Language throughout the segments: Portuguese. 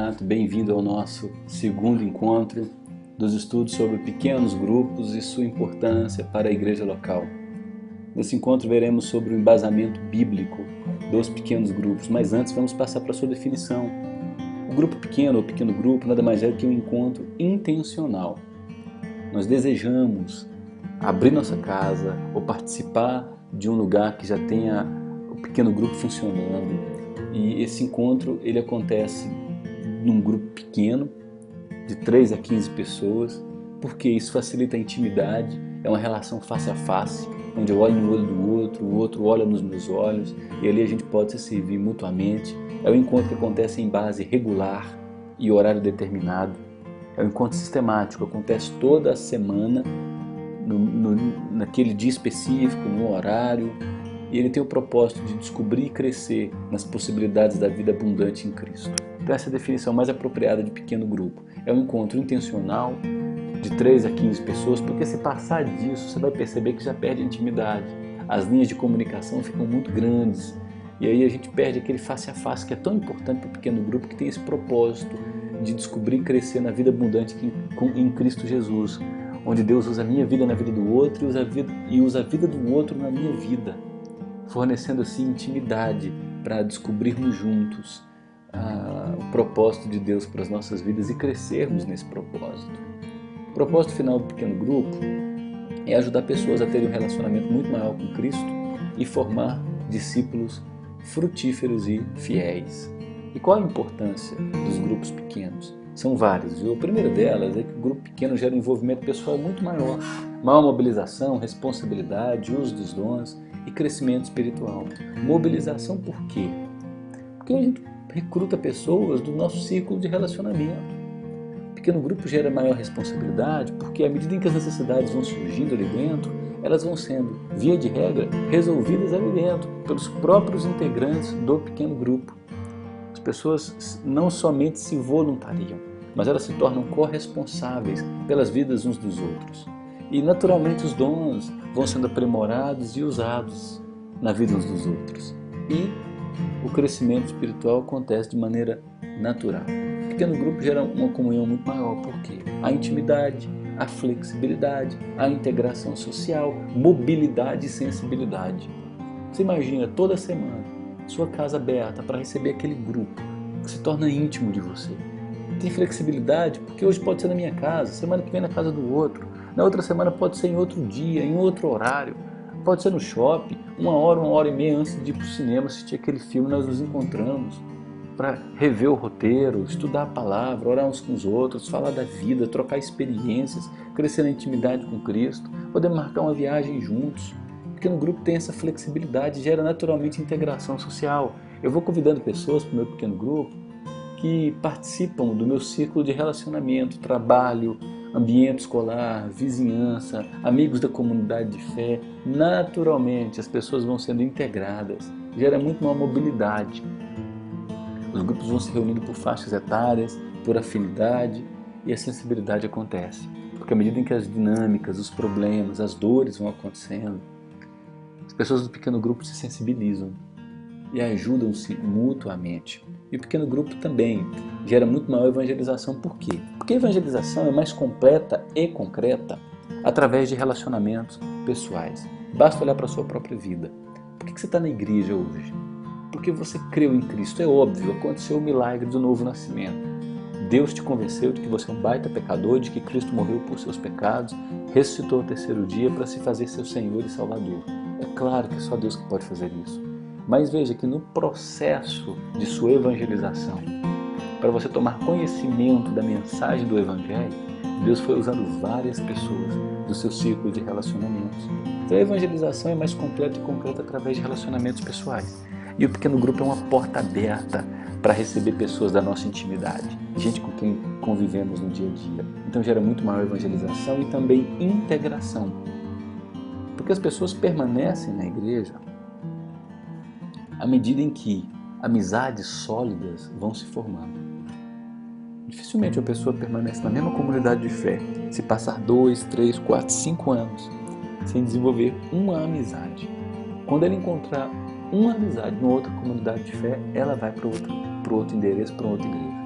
Renato, bem-vindo ao nosso segundo encontro dos estudos sobre pequenos grupos e sua importância para a igreja local. Nesse encontro veremos sobre o embasamento bíblico dos pequenos grupos, mas antes vamos passar para a sua definição. O grupo pequeno ou pequeno grupo nada mais é do que um encontro intencional. Nós desejamos abrir nossa casa ou participar de um lugar que já tenha o pequeno grupo funcionando. E esse encontro ele acontece num grupo pequeno, de 3 a 15 pessoas, porque isso facilita a intimidade, é uma relação face a face, onde eu olho no olho do outro, o outro olha nos meus olhos, e ali a gente pode se servir mutuamente. É um encontro que acontece em base regular e horário determinado. É um encontro sistemático, acontece toda a semana, naquele dia específico, no horário, e ele tem o propósito de descobrir e crescer nas possibilidades da vida abundante em Cristo. Então essa é a definição mais apropriada de pequeno grupo. É um encontro intencional de 3 a 15 pessoas, porque se passar disso, você vai perceber que já perde a intimidade. As linhas de comunicação ficam muito grandes, e aí a gente perde aquele face a face que é tão importante para o pequeno grupo, que tem esse propósito de descobrir e crescer na vida abundante em Cristo Jesus, onde Deus usa a minha vida na vida do outro e usa a vida do outro na minha vida, fornecendo assim intimidade para descobrirmos juntos o propósito de Deus para as nossas vidas e crescermos nesse propósito. O propósito final do pequeno grupo é ajudar pessoas a terem um relacionamento muito maior com Cristo e formar discípulos frutíferos e fiéis. E qual a importância dos grupos pequenos? São várias, viu? A primeira delas é que o grupo pequeno gera um envolvimento pessoal muito maior mobilização, responsabilidade, uso dos dons e crescimento espiritual. Mobilização por quê? Porque a gente recruta pessoas do nosso círculo de relacionamento. O pequeno grupo gera maior responsabilidade porque à medida em que as necessidades vão surgindo ali dentro, elas vão sendo, via de regra, resolvidas ali dentro pelos próprios integrantes do pequeno grupo. As pessoas não somente se voluntariam, mas elas se tornam corresponsáveis pelas vidas uns dos outros. E naturalmente os dons vão sendo aprimorados e usados na vida uns dos outros. E o crescimento espiritual acontece de maneira natural. O pequeno grupo gera uma comunhão muito maior, porque a intimidade, a flexibilidade, a integração social, mobilidade e sensibilidade. Você imagina toda semana sua casa aberta para receber aquele grupo que se torna íntimo de você. Tem flexibilidade porque hoje pode ser na minha casa, semana que vem na casa do outro, na outra semana pode ser em outro dia, em outro horário, pode ser no shopping, 1 hora e meia antes de ir para o cinema assistir aquele filme, nós nos encontramos para rever o roteiro, estudar a palavra, orar uns com os outros, falar da vida, trocar experiências, crescer na intimidade com Cristo, poder marcar uma viagem juntos. Porque no grupo tem essa flexibilidade, gera naturalmente integração social. Eu vou convidando pessoas para o meu pequeno grupo que participam do meu círculo de relacionamento, trabalho, ambiente escolar, vizinhança, amigos da comunidade de fé. Naturalmente as pessoas vão sendo integradas, gera muito uma mobilidade. Os grupos vão se reunindo por faixas etárias, por afinidade, e a sensibilidade acontece. Porque à medida em que as dinâmicas, os problemas, as dores vão acontecendo, as pessoas do pequeno grupo se sensibilizam e ajudam-se mutuamente. E o pequeno grupo também gera muito maior evangelização. Por quê? Porque a evangelização é mais completa e concreta através de relacionamentos pessoais. Basta olhar para a sua própria vida. Por que você está na igreja hoje? Porque você creu em Cristo. É óbvio, aconteceu o milagre do novo nascimento. Deus te convenceu de que você é um baita pecador, de que Cristo morreu por seus pecados, ressuscitou ao 3º dia para se fazer seu Senhor e Salvador. É claro que é só Deus que pode fazer isso. Mas veja que no processo de sua evangelização, para você tomar conhecimento da mensagem do Evangelho, Deus foi usando várias pessoas do seu círculo de relacionamentos. Então a evangelização é mais completa e concreta através de relacionamentos pessoais. E o pequeno grupo é uma porta aberta para receber pessoas da nossa intimidade, gente com quem convivemos no dia a dia. Então gera muito maior evangelização e também integração. Porque as pessoas permanecem na igreja à medida em que amizades sólidas vão se formando. Dificilmente a pessoa permanece na mesma comunidade de fé se passar 2, 3, 4, 5 anos sem desenvolver uma amizade. Quando ela encontrar uma amizade numa outra comunidade de fé, ela vai para outro endereço, para outra igreja.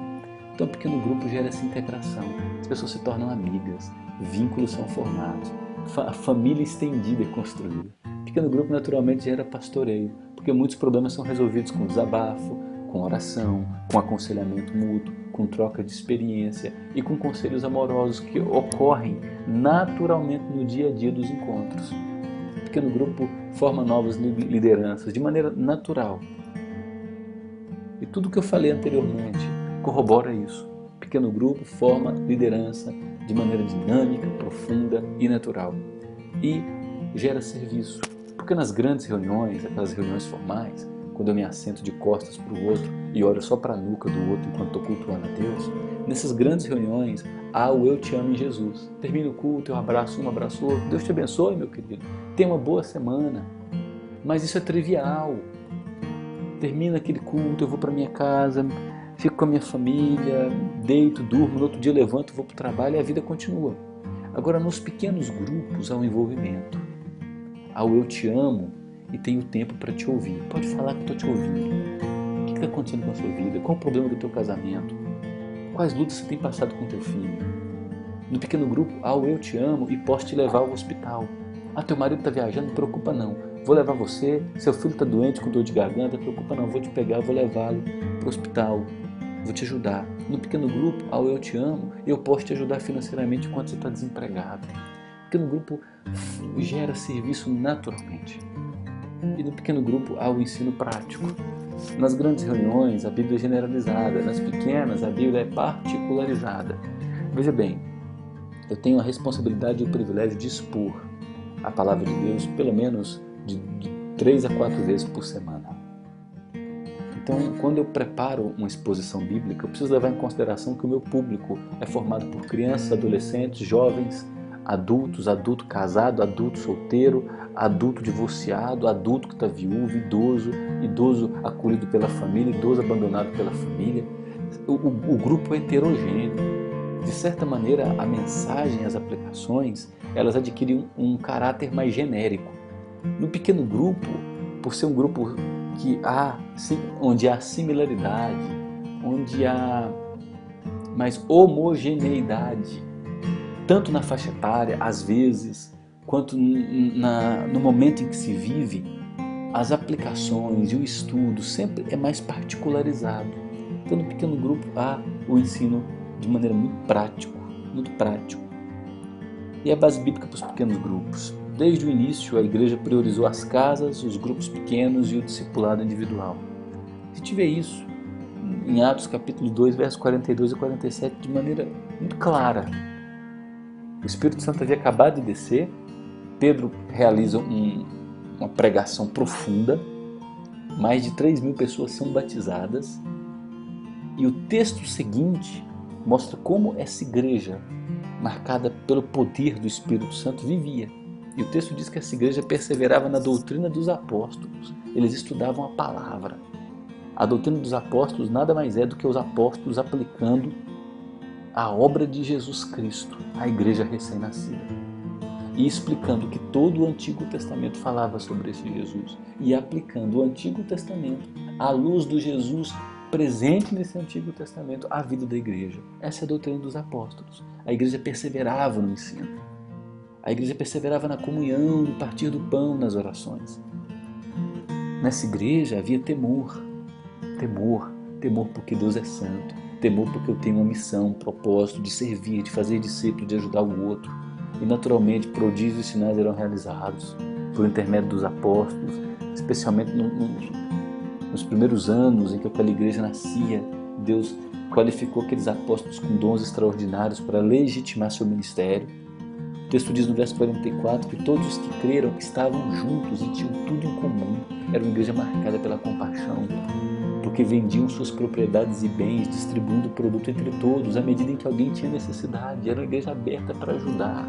Então o pequeno grupo gera essa integração, as pessoas se tornam amigas, vínculos são formados, a família estendida é construída. O pequeno grupo naturalmente gera pastoreio, porque muitos problemas são resolvidos com desabafo, com oração, com aconselhamento mútuo, com troca de experiência e com conselhos amorosos que ocorrem naturalmente no dia a dia dos encontros. O pequeno grupo forma novas lideranças de maneira natural. E tudo que eu falei anteriormente corrobora isso. O pequeno grupo forma liderança de maneira dinâmica, profunda e natural. E gera serviço. Porque nas grandes reuniões, aquelas reuniões formais, quando eu me assento de costas para o outro e olho só para a nuca do outro enquanto estou cultuando a Deus, nessas grandes reuniões há o eu te amo em Jesus. Termina o culto, eu abraço um, abraço o outro. Deus te abençoe, meu querido. Tenha uma boa semana. Mas isso é trivial. Termina aquele culto, eu vou para minha casa, fico com a minha família, deito, durmo, no outro dia levanto, vou para o trabalho e a vida continua. Agora, nos pequenos grupos há um envolvimento. Há o eu te amo e tenho tempo para te ouvir. Pode falar que estou te ouvindo. O que está acontecendo com a sua vida? Qual o problema do teu casamento? Quais lutas você tem passado com teu filho? No pequeno grupo há o eu te amo e posso te levar ao hospital. Ah, teu marido está viajando? Não preocupa não. Vou levar você. Seu filho está doente com dor de garganta? Não preocupa não. Vou te pegar, vou levá-lo para o hospital. Vou te ajudar. No pequeno grupo há o eu te amo e eu posso te ajudar financeiramente enquanto você está desempregado. O pequeno grupo gera serviço naturalmente. E no pequeno grupo há o ensino prático. Nas grandes reuniões a Bíblia é generalizada, nas pequenas a Bíblia é particularizada. Veja bem, eu tenho a responsabilidade e o privilégio de expor a palavra de Deus pelo menos de 3 a 4 vezes por semana. Então, quando eu preparo uma exposição bíblica, eu preciso levar em consideração que o meu público é formado por crianças, adolescentes, jovens, adultos, adulto casado, adulto solteiro, adulto divorciado, adulto que está viúvo, idoso, idoso acolhido pela família, idoso abandonado pela família. O grupo é heterogêneo. De certa maneira, a mensagem, as aplicações, elas adquirem um caráter mais genérico. No pequeno grupo, por ser um grupo onde há similaridade, onde há mais homogeneidade, tanto na faixa etária, às vezes, quanto no momento em que se vive, as aplicações e o estudo sempre é mais particularizado. Então, no pequeno grupo há o ensino de maneira muito prático. E a base bíblica para os pequenos grupos. Desde o início, a igreja priorizou as casas, os grupos pequenos e o discipulado individual. A gente vê isso em Atos capítulo 2, versos 42 e 47 de maneira muito clara. O Espírito Santo havia acabado de descer, Pedro realiza uma pregação profunda, mais de 3.000 pessoas são batizadas, e o texto seguinte mostra como essa igreja, marcada pelo poder do Espírito Santo, vivia. E o texto diz que essa igreja perseverava na doutrina dos apóstolos, eles estudavam a palavra. A doutrina dos apóstolos nada mais é do que os apóstolos aplicando a obra de Jesus Cristo à igreja recém-nascida. E explicando que todo o Antigo Testamento falava sobre esse Jesus. E aplicando o Antigo Testamento à luz do Jesus presente nesse Antigo Testamento à vida da igreja. Essa é a doutrina dos apóstolos. A igreja perseverava no ensino. A igreja perseverava na comunhão, no partir do pão, nas orações. Nessa igreja havia temor. Temor porque Deus é santo. Temor porque eu tenho uma missão, um propósito de servir, de fazer discípulo, de ajudar o outro. E naturalmente prodígios e sinais eram realizados por intermédio dos apóstolos, especialmente nos primeiros anos em que aquela igreja nascia. Deus qualificou aqueles apóstolos com dons extraordinários para legitimar seu ministério. O texto diz no verso 44 que todos os que creram estavam juntos e tinham tudo em comum. Era uma igreja marcada pela compaixão, porque vendiam suas propriedades e bens, distribuindo o produto entre todos, à medida em que alguém tinha necessidade. Era uma igreja aberta para ajudar.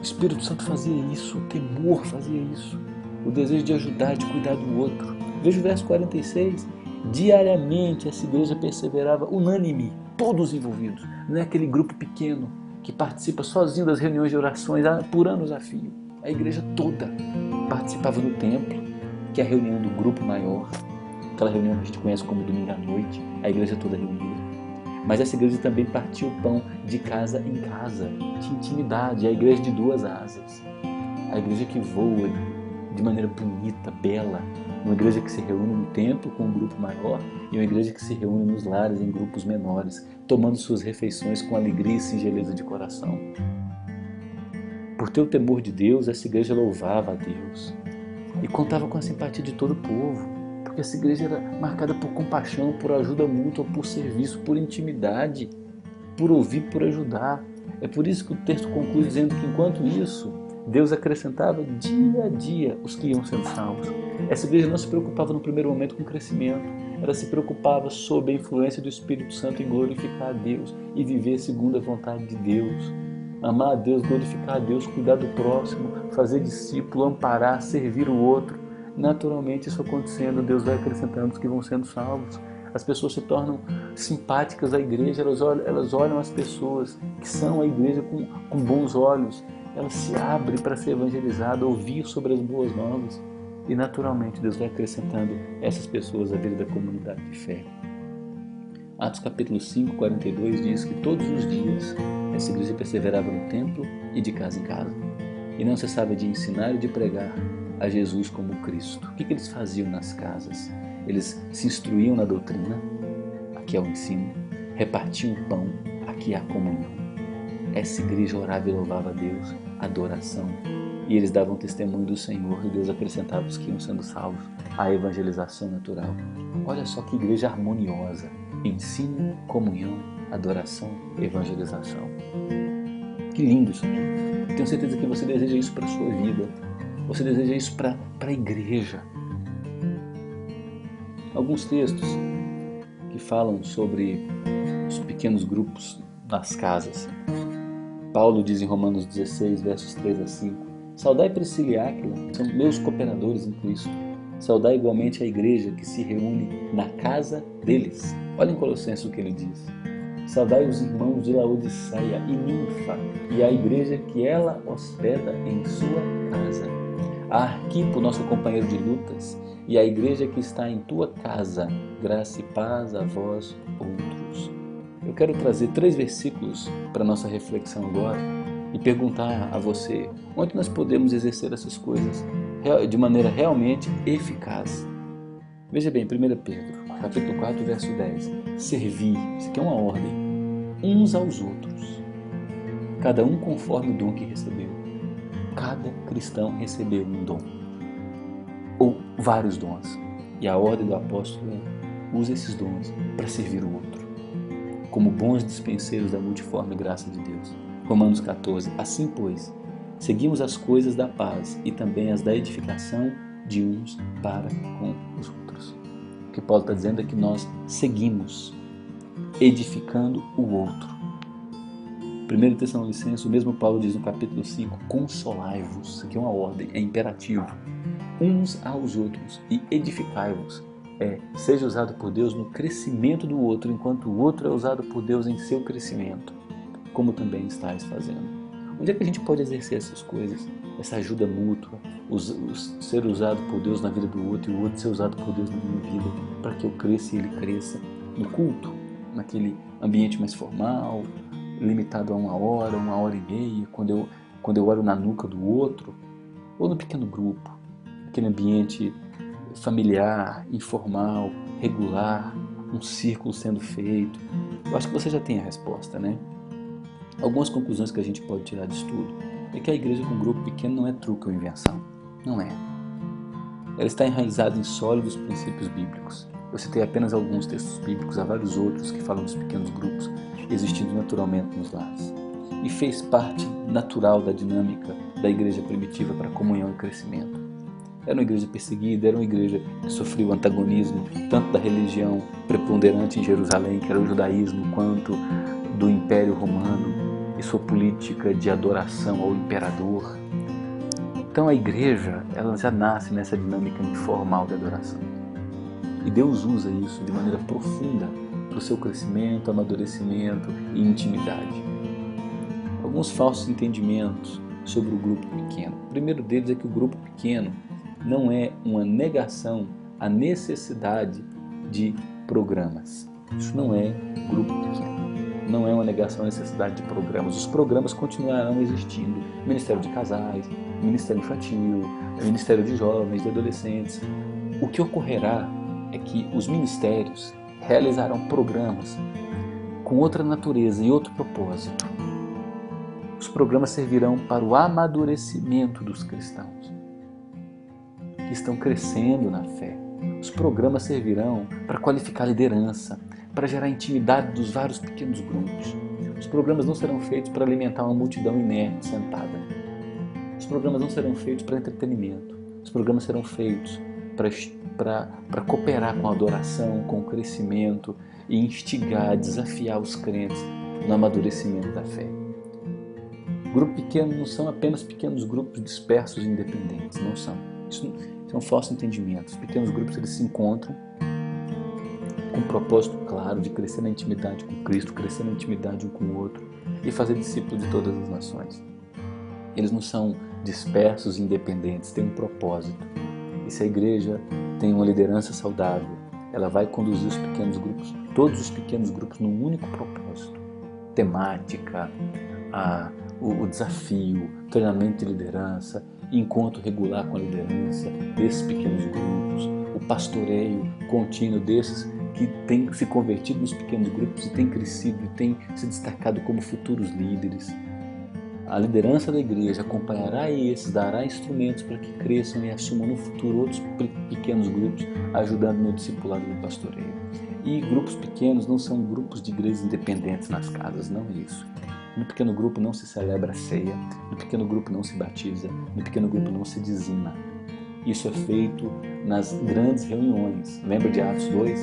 O Espírito Santo fazia isso, o temor fazia isso, o desejo de ajudar, de cuidar do outro. Veja o verso 46. Diariamente essa igreja perseverava unânime, todos envolvidos. Não é aquele grupo pequeno que participa sozinho das reuniões de orações por anos a fio. A igreja toda participava no templo, que é a reunião do grupo maior. aquela reunião que a gente conhece como domingo à noite, a igreja toda reunida. Mas essa igreja também partia o pão de casa em casa, de intimidade, a igreja de duas asas. A igreja que voa de maneira bonita, bela, uma igreja que se reúne no templo com um grupo maior e uma igreja que se reúne nos lares em grupos menores, tomando suas refeições com alegria e singeleza de coração. Por ter o temor de Deus, essa igreja louvava a Deus e contava com a simpatia de todo o povo, porque essa igreja era marcada por compaixão, por ajuda mútua, por serviço, por intimidade, por ouvir, por ajudar. É por isso que o texto conclui dizendo que enquanto isso, Deus acrescentava dia a dia os que iam sendo salvos. Essa igreja não se preocupava no primeiro momento com o crescimento, ela se preocupava sob a influência do Espírito Santo em glorificar a Deus e viver segundo a vontade de Deus. Amar a Deus, glorificar a Deus, cuidar do próximo, fazer discípulo, amparar, servir o outro. Naturalmente isso acontecendo, Deus vai acrescentando os que vão sendo salvos. As pessoas se tornam simpáticas à igreja, elas olham as pessoas que são a igreja com bons olhos. Ela se abre para ser evangelizada, ouvir sobre as boas novas. E naturalmente Deus vai acrescentando essas pessoas à vida da comunidade de fé. Atos capítulo 5, 42 diz que todos os dias essa igreja perseverava no templo e de casa em casa. E não cessava de ensinar e de pregar a Jesus como Cristo. O que eles faziam nas casas? Eles se instruíam na doutrina, aqui é o ensino, repartiam o pão, aqui é a comunhão. Essa igreja orava e louvava a Deus, adoração. E eles davam testemunho do Senhor e Deus acrescentava os que iam sendo salvos, a evangelização natural. Olha só que igreja harmoniosa. Ensino, comunhão, adoração, evangelização. Que lindo isso aqui. Tenho certeza que você deseja isso para a sua vida. Você deseja isso para a igreja. Alguns textos que falam sobre os pequenos grupos nas casas. Paulo diz em Romanos 16, versos 3 a 5, saudai Priscila e Áquila, são meus cooperadores em Cristo. Saudai igualmente a igreja que se reúne na casa deles. Olha em Colossenses o que ele diz. Saudai os irmãos de Laodiceia e Ninfa e a igreja que ela hospeda em sua casa. A Arquipo, nosso companheiro de lutas, e a igreja que está em tua casa. Graça e paz a vós outros. Eu quero trazer 3 versículos para a nossa reflexão agora e perguntar a você onde nós podemos exercer essas coisas de maneira realmente eficaz. Veja bem, 1 Pedro, capítulo 4, verso 10. Servir, isso aqui é uma ordem, uns aos outros, cada um conforme o dom que recebeu. Cada cristão recebeu um dom, ou vários dons, e a ordem do apóstolo é: use esses dons para servir o outro, como bons dispenseiros da multiforme graça de Deus. Romanos 14. Assim, pois, seguimos as coisas da paz e também as da edificação de uns para com os outros. O que Paulo está dizendo é que nós seguimos edificando o outro. 1 Tessalonicenses, o mesmo Paulo diz no capítulo 5, consolai-vos, isso aqui é uma ordem, é imperativo, uns aos outros e edificai-vos. Seja usado por Deus no crescimento do outro, enquanto o outro é usado por Deus em seu crescimento, como também estáis fazendo. Onde é que a gente pode exercer essas coisas? Essa ajuda mútua, ser usado por Deus na vida do outro e o outro ser usado por Deus na minha vida, para que eu cresça e ele cresça no culto, naquele ambiente mais formal, limitado a 1h30, quando eu olho na nuca do outro, ou no pequeno grupo, aquele ambiente familiar, informal, regular, um círculo sendo feito. Eu acho que você já tem a resposta, né? Algumas conclusões que a gente pode tirar disso tudo é que a igreja com grupo pequeno não é truque ou invenção. Não é. Ela está enraizada em sólidos princípios bíblicos. Eu citei apenas alguns textos bíblicos, há vários outros que falam dos pequenos grupos existindo naturalmente nos lares. E fez parte natural da dinâmica da igreja primitiva para comunhão e crescimento. Era uma igreja perseguida, era uma igreja que sofreu o antagonismo tanto da religião preponderante em Jerusalém, que era o judaísmo, quanto do Império Romano e sua política de adoração ao imperador. Então a igreja, ela já nasce nessa dinâmica informal de adoração. E Deus usa isso de maneira profunda para o seu crescimento, amadurecimento e intimidade. Alguns falsos entendimentos sobre o grupo pequeno. O primeiro deles é que o grupo pequeno não é uma negação a necessidade de programas. Isso não é grupo pequeno, não é uma negação à necessidade de programas. Os programas continuarão existindo. Ministério de Casais, Ministério Infantil, Ministério de Jovens, de Adolescentes. O que ocorrerá é que os ministérios realizarão programas com outra natureza e outro propósito. Os programas servirão para o amadurecimento dos cristãos que estão crescendo na fé. Os programas servirão para qualificar a liderança, para gerar intimidade dos vários pequenos grupos. Os programas não serão feitos para alimentar uma multidão inerte sentada. Os programas não serão feitos para entretenimento. Os programas serão feitos para cooperar com a adoração, com o crescimento e instigar, desafiar os crentes no amadurecimento da fé. Grupo pequeno não são apenas pequenos grupos dispersos e independentes, não são. Isso é um falso entendimento. Os pequenos grupos eles se encontram com um propósito claro de crescer na intimidade com Cristo, crescer na intimidade um com o outro e fazer discípulos de todas as nações. Eles não são dispersos e independentes, têm um propósito. E se a igreja tem uma liderança saudável, ela vai conduzir os pequenos grupos, todos os pequenos grupos, num único propósito. Temática, o desafio, treinamento de liderança, encontro regular com a liderança desses pequenos grupos, o pastoreio contínuo desses que têm se convertido nos pequenos grupos e têm crescido e têm se destacado como futuros líderes. A liderança da igreja acompanhará esses, dará instrumentos para que cresçam e assumam no futuro outros pequenos grupos, ajudando no discipulado do pastoreio. E grupos pequenos não são grupos de igrejas independentes nas casas, não é isso. No pequeno grupo não se celebra a ceia, no pequeno grupo não se batiza, no pequeno grupo não se dizima. Isso é feito nas grandes reuniões. Lembra de Atos 2?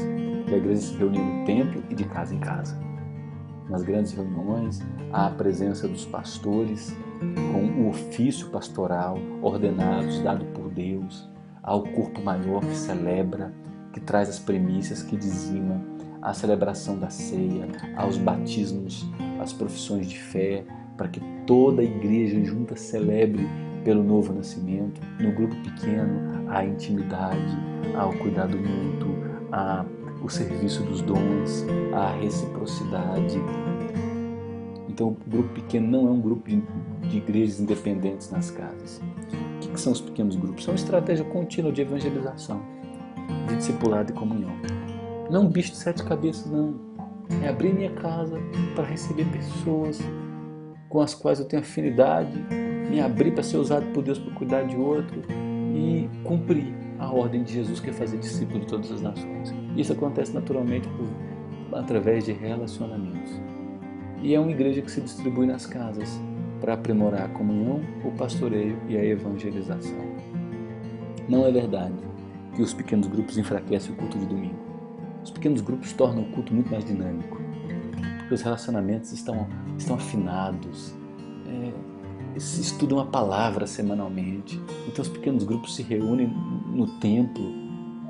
Que a igreja se reunia no templo e de casa em casa. Nas grandes reuniões, há a presença dos pastores com o ofício pastoral ordenados, dado por Deus. Há o corpo maior que celebra, que traz as primícias, que dizima. Há a celebração da ceia, há os batismos, as profissões de fé, para que toda a igreja junta celebre pelo novo nascimento. No grupo pequeno, há a intimidade, há o cuidado mútuo, há o serviço dos dons, a reciprocidade. Então, o grupo pequeno não é um grupo de igrejas independentes nas casas. O que são os pequenos grupos? São uma estratégia contínua de evangelização, de discipulado e comunhão. Não é um bicho de 7 cabeças, não. É abrir minha casa para receber pessoas com as quais eu tenho afinidade, me abrir para ser usado por Deus para cuidar de outro e cumprir a ordem de Jesus, que é fazer discípulo de todas as nações. Isso acontece naturalmente através de relacionamentos. E é uma igreja que se distribui nas casas para aprimorar a comunhão, o pastoreio e a evangelização. Não é verdade que os pequenos grupos enfraquecem o culto de domingo. Os pequenos grupos tornam o culto muito mais dinâmico, porque os relacionamentos estão afinados, se estudam a palavra semanalmente. Então os pequenos grupos se reúnem no templo,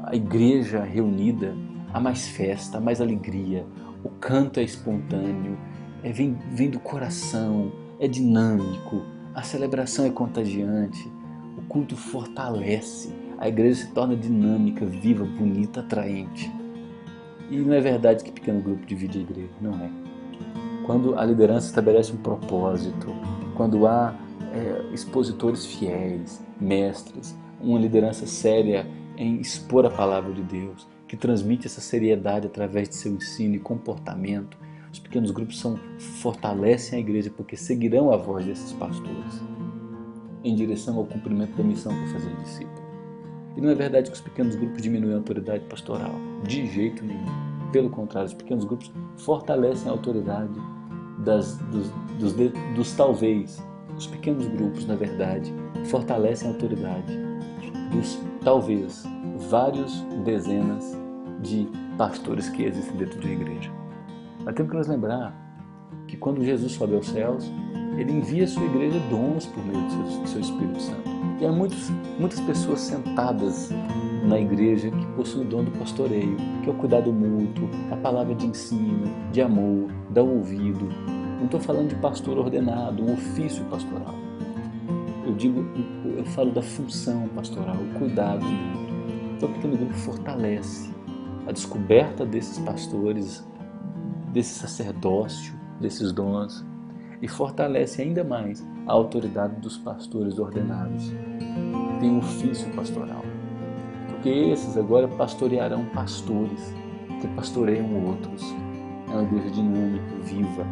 a igreja reunida, há mais festa, há mais alegria, o canto é espontâneo, vem do coração, é dinâmico, a celebração é contagiante, o culto fortalece, a igreja se torna dinâmica, viva, bonita, atraente. E não é verdade que pequeno grupo divide a igreja, não é. Quando a liderança estabelece um propósito, quando há expositores fiéis, mestres, uma liderança séria em expor a palavra de Deus, que transmite essa seriedade através de seu ensino e comportamento, os pequenos grupos fortalecem a igreja porque seguirão a voz desses pastores em direção ao cumprimento da missão que é fazer discípulo. E não é verdade que os pequenos grupos diminuem a autoridade pastoral, de jeito nenhum. Pelo contrário, os pequenos grupos fortalecem a autoridade dos talvez. Os pequenos grupos, na verdade, fortalecem a autoridade dos talvez vários dezenas de pastores que existem dentro de uma igreja. Mas temos que nos lembrar que quando Jesus sobe aos céus, ele envia à sua igreja dons por meio do seu Espírito Santo. E há muitas pessoas sentadas na igreja que possuem o dom do pastoreio, que é o cuidado mútuo, a palavra de ensino, de amor, dar o ouvido. Não estou falando de pastor ordenado, um ofício pastoral. Eu falo da função pastoral, o cuidado mútuo. Então o pequeno grupo fortalece a descoberta desses pastores, desse sacerdócio, desses dons, e fortalece ainda mais a autoridade dos pastores ordenados, que têm um ofício pastoral. Porque esses agora pastorearão pastores, que pastoreiam outros. É uma igreja dinâmica, viva.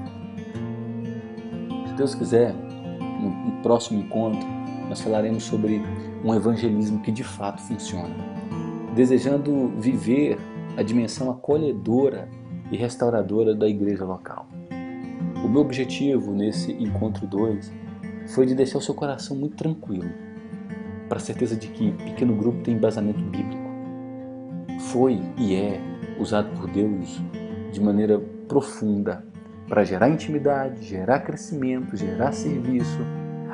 Se Deus quiser, no próximo encontro, nós falaremos sobre um evangelismo que de fato funciona, desejando viver a dimensão acolhedora e restauradora da igreja local. O meu objetivo nesse encontro 2 foi de deixar o seu coração muito tranquilo, para a certeza de que pequeno grupo tem embasamento bíblico. Foi e é usado por Deus de maneira profunda para gerar intimidade, gerar crescimento, gerar serviço,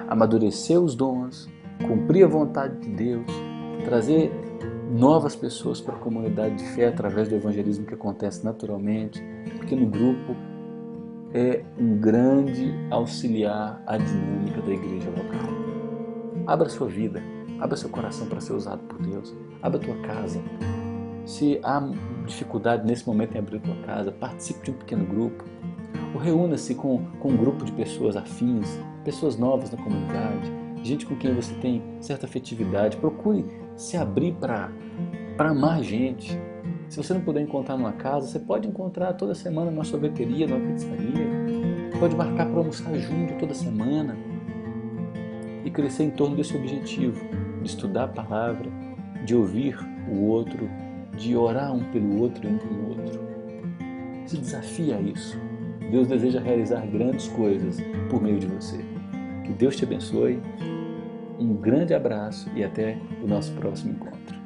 amadurecer os dons, cumprir a vontade de Deus, trazer novas pessoas para a comunidade de fé através do evangelismo que acontece naturalmente. O pequeno grupo é um grande auxiliar à dinâmica da igreja local. Abra sua vida, abra seu coração para ser usado por Deus, abra a tua casa. Se há dificuldade nesse momento em abrir a tua casa, participe de um pequeno grupo, ou reúna-se com um grupo de pessoas afins, pessoas novas na comunidade, gente com quem você tem certa afetividade. Procure se abrir para amar gente. Se você não puder encontrar numa casa, você pode encontrar toda semana numa sorveteria, numa pizzaria. Pode marcar para almoçar junto toda semana e crescer em torno desse objetivo, de estudar a palavra, de ouvir o outro, de orar um pelo outro e um pelo outro. Se desafia a isso. Deus deseja realizar grandes coisas por meio de você. Que Deus te abençoe. Um grande abraço e até o nosso próximo encontro.